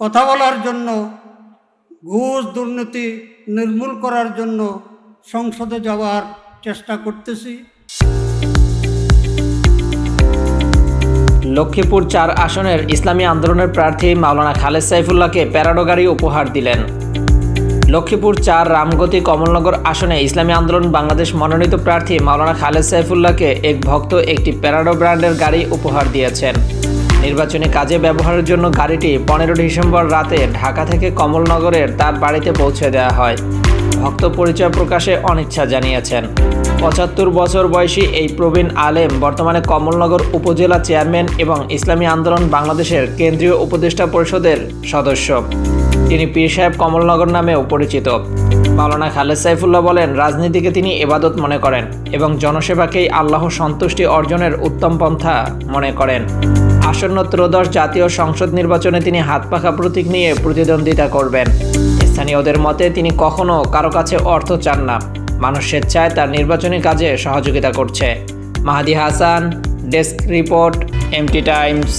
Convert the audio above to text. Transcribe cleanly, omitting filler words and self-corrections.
কথা বলার জন্য, ঘুষ দুর্নীতি নির্মূল করার জন্য সংসদে যাওয়ার চেষ্টা করতেছি। লক্ষ্মীপুর ৪ আসনের ইসলামী আন্দোলনের প্রার্থী মাওলানা খালেদ সাইফুল্লাহকে প্যারাডো গাড়ি উপহার দিলেন। লক্ষ্মীপুর ৪ রামগতি কমলনগর আসনে ইসলামী আন্দোলন বাংলাদেশ মনোনীত প্রার্থী মাওলানা খালেদ সাইফুল্লাহকে এক ভক্ত একটি প্যারাডো ব্র্যান্ডের গাড়ি উপহার দিয়েছেন। নির্বাচনী কাজে ব্যবহারের জন্য গাড়িটি 15 ডিসেম্বর রাতে ঢাকা থেকে কমলনগরের তার বাড়িতে পৌঁছে দেওয়া হয়। ভক্ত পরিচয় প্রকাশে অনিচ্ছা জানিয়েছেন। ৭৫ বছর বয়সী এই প্রবীণ আলেম বর্তমানে কমলনগর উপজেলা চেয়ারম্যান এবং ইসলামী আন্দোলন বাংলাদেশের কেন্দ্রীয় উপদেষ্টা পরিষদের সদস্য। তিনি পীর সাহেব কমলনগর নামেও পরিচিত। মাওলানা খালেদ সাইফুল্লাহ বলেন, রাজনীতিকে তিনি ইবাদত মনে করেন এবং জনসেবাকেই আল্লাহর সন্তুষ্টি অর্জনের উত্তম পন্থা মনে করেন। আসন্ন ত্রয়োদশ জাতীয় সংসদ নির্বাচনে তিনি হাত পাখা প্রতীক নিয়ে প্রতিদ্বন্দ্বিতা করবেন। স্থানীয়দের মতে তিনি কখনো কারো কাছে অর্থ চান না, মানুষ স্বেচ্ছায় তার নির্বাচনী কাজে সহযোগিতা করছে। Mahadi Hasan, desk report, MT Times.